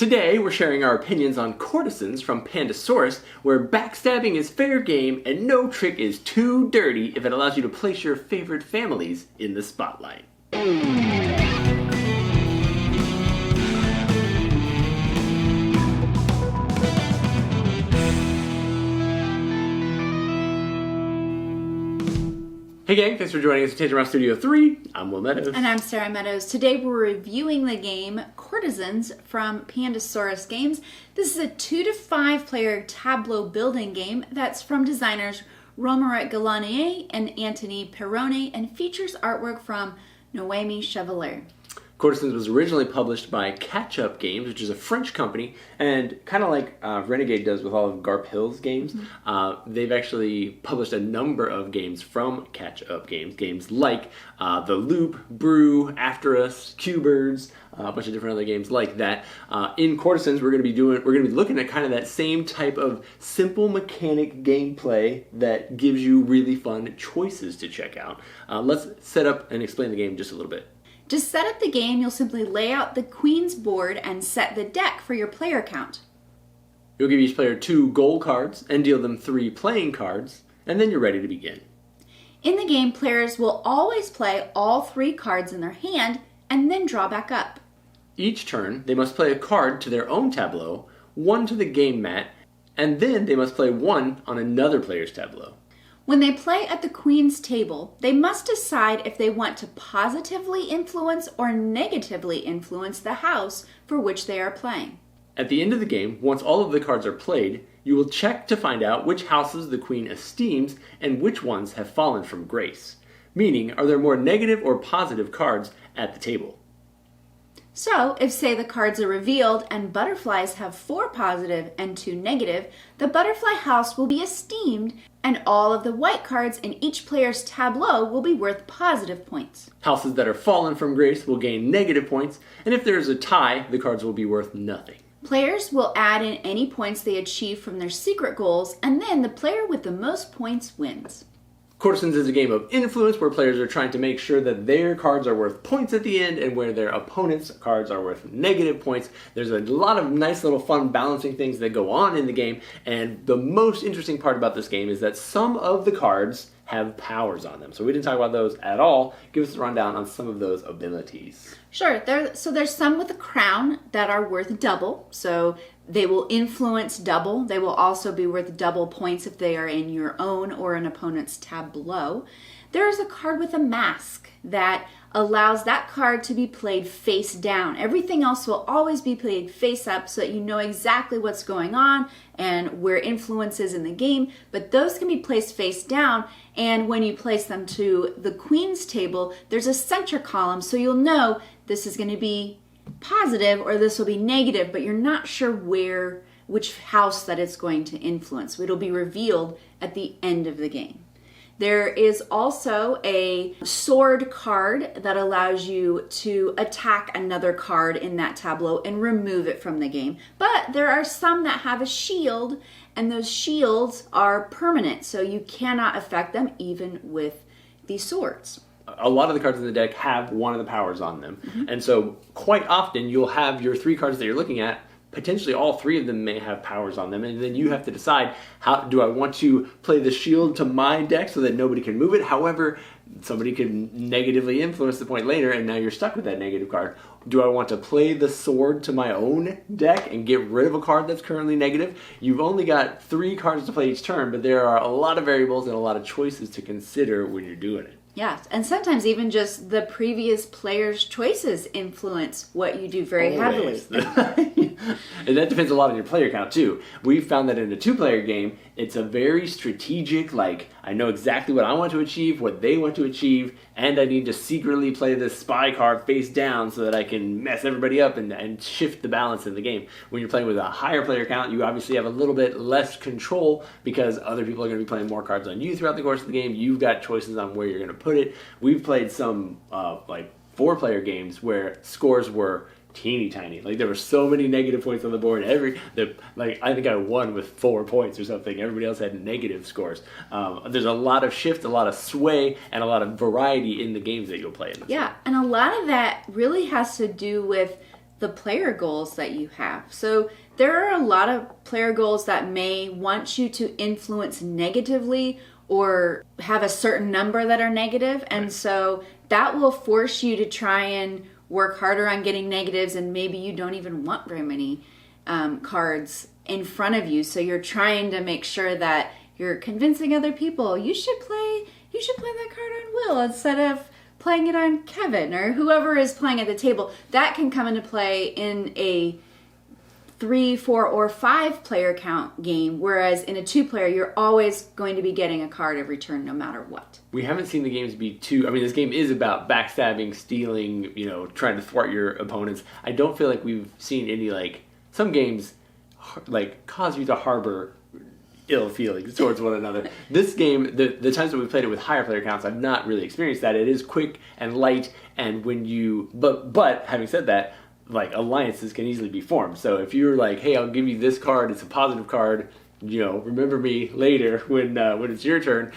Today, we're sharing our opinions on Courtisans from Pandasaurus, where backstabbing is fair game and no trick is too dirty if it allows you to place your favorite families in the spotlight. Hey gang, thanks for joining us at Taste Around Studio 3. I'm Will Meadows. And I'm Sara Meadows. Today we're reviewing the game Courtisans from Pandasaurus Games. This is a 2 to 5 player tableau building game that's from designers Romaric Galannier and Anthony Perrone and features artwork from Noémie Chevalier. Courtisans was originally published by Catch Up Games, which is a French company, and kind of like Renegade does with all of Garp Hill's games, they've actually published a number of games from Catch Up Games, games like The Loop, Brew, After Us, Q-Birds, a bunch of different other games like that. In Courtisans, we're going to be looking at kind of that same type of simple mechanic gameplay that gives you really fun choices to check out. Let's set up and explain the game just a little bit. To set up the game, you'll simply lay out the Queen's board and set the deck for your player count. You'll give each player 2 goal cards and deal them 3 playing cards, and then you're ready to begin. In the game, players will always play all 3 cards in their hand and then draw back up. Each turn, they must play a card to their own tableau, 1 to the game mat, and then they must play 1 on another player's tableau. When they play at the Queen's table, they must decide if they want to positively influence or negatively influence the house for which they are playing. At the end of the game, once all of the cards are played, you will check to find out which houses the Queen esteems and which ones have fallen from grace. Meaning, are there more negative or positive cards at the table? So, if say the cards are revealed and butterflies have 4 positive and 2 negative, the butterfly house will be esteemed and all of the white cards in each player's tableau will be worth positive points. Houses that are fallen from grace will gain negative points, and if there is a tie, the cards will be worth nothing. Players will add in any points they achieve from their secret goals, and then the player with the most points wins. Courtisans is a game of influence where players are trying to make sure that their cards are worth points at the end and where their opponent's cards are worth negative points. There's a lot of nice little fun balancing things that go on in the game, and the most interesting part about this game is that some of the cards have powers on them. So we didn't talk about those at all. Give us a rundown on some of those abilities. Sure. There's some with a crown that are worth double. So they will influence double. They will also be worth double points if they are in your own or an opponent's tableau. There is a card with a mask that allows that card to be played face down. Everything else will always be played face up so that you know exactly what's going on and where influence is in the game, but those can be placed face down, and when you place them to the Queen's table, there's a center column so you'll know this is going to be positive or this will be negative, but you're not sure which house that it's going to influence. It'll be revealed at the end of the game. There is also a sword card that allows you to attack another card in that tableau and remove it from the game. But there are some that have a shield, and those shields are permanent, so you cannot affect them even with the swords. A lot of the cards in the deck have one of the powers on them. And so quite often you'll have your 3 cards that you're looking at, potentially all 3 of them may have powers on them, and then you have to decide, how do I want to play the shield to my deck so that nobody can move it? However, somebody can negatively influence the point later and now you're stuck with that negative card. Do I want to play the sword to my own deck and get rid of a card that's currently negative? You've only got 3 cards to play each turn, but there are a lot of variables and a lot of choices to consider when you're doing it. Yeah, and sometimes even just the previous player's choices influence what you do very heavily. And that depends a lot on your player count too. We found that in a 2-player game, it's a very strategic, like, I know exactly what I want to achieve, what they want to achieve, and I need to secretly play this spy card face down so that I can mess everybody up and shift the balance in the game. When you're playing with a higher player count, you obviously have a little bit less control because other people are going to be playing more cards on you throughout the course of the game. You've got choices on where you're going to put it. We've played some 4-player games where scores were teeny tiny. Like there were so many negative points on the board. I think I won with 4 points or something. Everybody else had negative scores. There's a lot of shift, a lot of sway, and a lot of variety in the games that you'll play in this. Yeah, and a lot of that really has to do with the player goals that you have. So there are a lot of player goals that may want you to influence negatively or have a certain number that are negative. And so that will force you to try and work harder on getting negatives, and maybe you don't even want very many cards in front of you. So you're trying to make sure that you're convincing other people, you should play that card on Will instead of playing it on Kevin or whoever is playing at the table. That can come into play in a 3, 4, or 5 player count game, whereas in a 2-player, you're always going to be getting a card every turn no matter what. We haven't seen the games be too... I mean, this game is about backstabbing, stealing, trying to thwart your opponents. I don't feel like we've seen any, some games, cause you to harbor ill feelings towards one another. This game, the times that we've played it with higher player counts, I've not really experienced that. It is quick and light, and when you... But having said that, alliances can easily be formed. So if you're hey, I'll give you this card, it's a positive card, remember me later when it's your turn,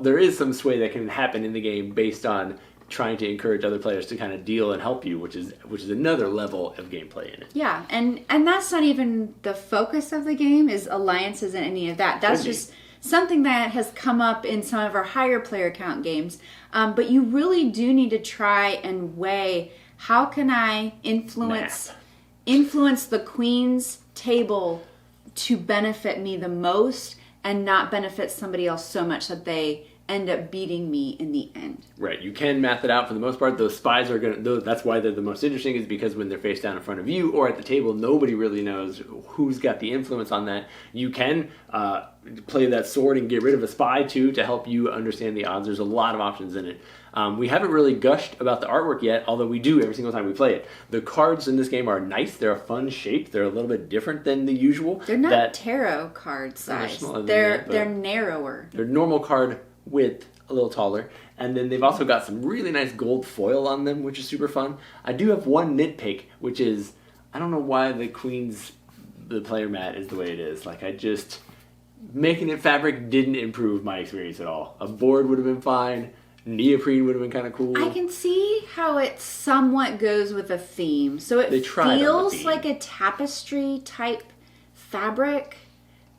there is some sway that can happen in the game based on trying to encourage other players to kind of deal and help you, which is another level of gameplay in it. Yeah, and that's not even the focus of the game, is alliances and any of that. That's just something that has come up in some of our higher player count games. But you really do need to try and weigh, how can I influence the queen's table to benefit me the most and not benefit somebody else so much that they end up beating me in the end. Right. You can math it out for the most part. Those spies are going to... That's why they're the most interesting, is because when they're face down in front of you or at the table, nobody really knows who's got the influence on that. You can play that sword and get rid of a spy, too, to help you understand the odds. There's a lot of options in it. We haven't really gushed about the artwork yet, although we do every single time we play it. The cards in this game are nice. They're a fun shape. They're a little bit different than the usual. They're not tarot card size. They're narrower. They're normal card width, a little taller. And then they've also got some really nice gold foil on them, which is super fun. I do have one nitpick, which is, I don't know why the player mat is the way it is. Making it fabric didn't improve my experience at all. A board would have been fine. Neoprene would have been kind of cool. I can see how it somewhat goes with a theme. So it feels like a tapestry type fabric,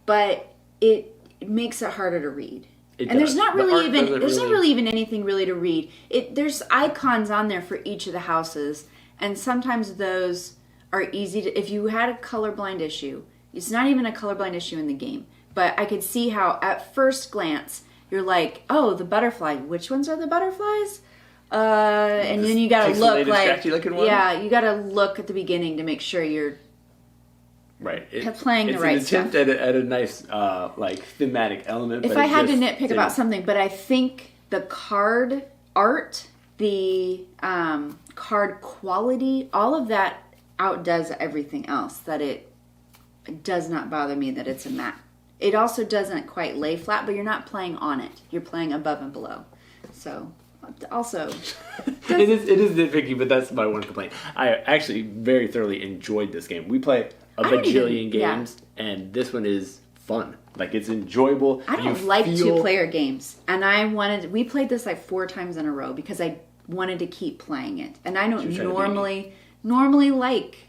but it makes it harder to read. There's not really even anything really to read. There's icons on there for each of the houses, and sometimes those are easy to... If you had a colorblind issue, it's not even a colorblind issue in the game, but I could see how at first glance you're like, oh, the butterfly. Which ones are the butterflies? And then you gotta look you gotta look at the beginning to make sure you're playing the right stuff. It's an attempt at a nice thematic element. If I had to nitpick about something, but I think the card art, the card quality, all of that outdoes everything else. That it does not bother me that it's a matte. It also doesn't quite lay flat, but you're not playing on it. You're playing above and below. So, also... it is nitpicky, but that's my one complaint. I actually very thoroughly enjoyed this game. We play a bajillion games, and this one is fun. It's enjoyable. I don't like 2-player games, and we played this 4 times in a row because I wanted to keep playing it. And I don't normally like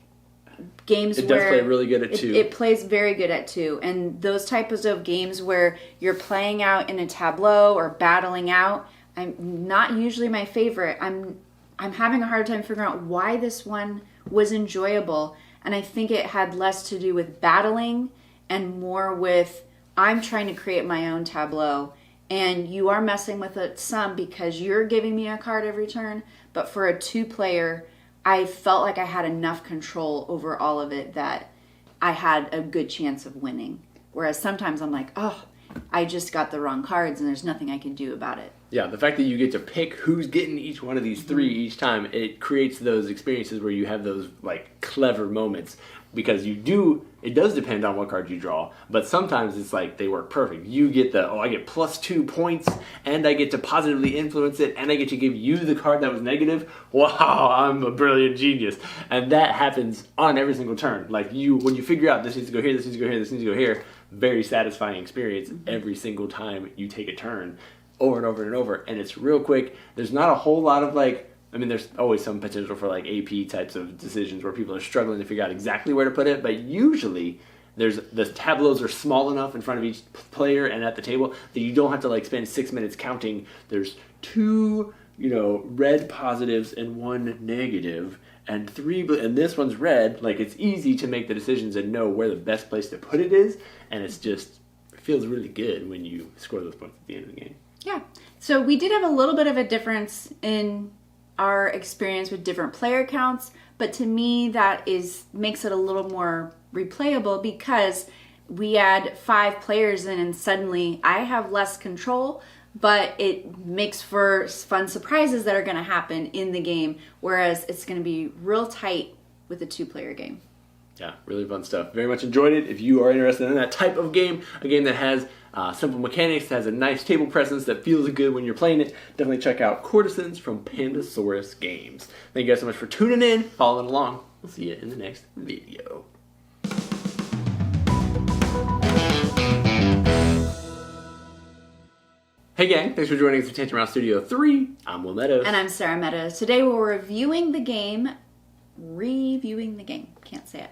games where... It does play really good at 2. It plays very good at 2. And those types of games where you're playing out in a tableau or battling out, I'm not usually my favorite. I'm having a hard time figuring out why this one was enjoyable. And I think it had less to do with battling and more with, I'm trying to create my own tableau. And you are messing with it some because you're giving me a card every turn. But for a 2-player... I felt like I had enough control over all of it that I had a good chance of winning. Whereas sometimes I'm like, oh, I just got the wrong cards and there's nothing I can do about it. Yeah, the fact that you get to pick who's getting each one of these 3 each time, it creates those experiences where you have those clever moments. Because it does depend on what card you draw, but sometimes it's they work perfect. You get I get +2 points, and I get to positively influence it, and I get to give you the card that was negative. Wow, I'm a brilliant genius. And that happens on every single turn. When you figure out this needs to go here, this needs to go here, this needs to go here, very satisfying experience every single time you take a turn, over and over and over. And it's real quick. There's not a whole lot of I mean, there's always some potential for like AP types of decisions where people are struggling to figure out exactly where to put it, but usually the tableaus are small enough in front of each player and at the table that you don't have to like spend 6 minutes counting. There's 2, red positives and 1 negative, and 3 blue, and this one's red. Like, it's easy to make the decisions and know where the best place to put it is, and it feels really good when you score those points at the end of the game. Yeah. So we did have a little bit of a difference in our experience with different player counts, but to me that makes it a little more replayable because we add 5 players in and suddenly I have less control, but it makes for fun surprises that are going to happen in the game, whereas it's going to be real tight with a 2-player game. Yeah, really fun stuff. Very much enjoyed it. If you are interested in that type of game, a game that has simple mechanics, has a nice table presence that feels good when you're playing it, definitely check out Courtisans from Pandasaurus Games. Thank you guys so much for tuning in, following along. We'll see you in the next video. Hey gang, thanks for joining us for Tantrum Round Studio 3. I'm Will Meadows. And I'm Sara Meadows. Today we're reviewing the game. Can't say it.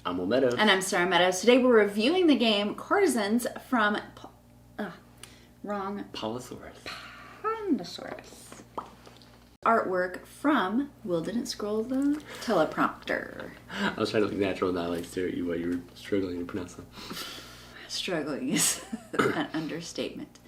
I'm Will Meadows. And I'm Sara Meadows. Today we're reviewing the game Courtisans from Pandasaurus. Pandasaurus. Artwork from Will didn't scroll the teleprompter. I was trying to look natural and not like stare at you while you were struggling to pronounce them. Struggling is an understatement.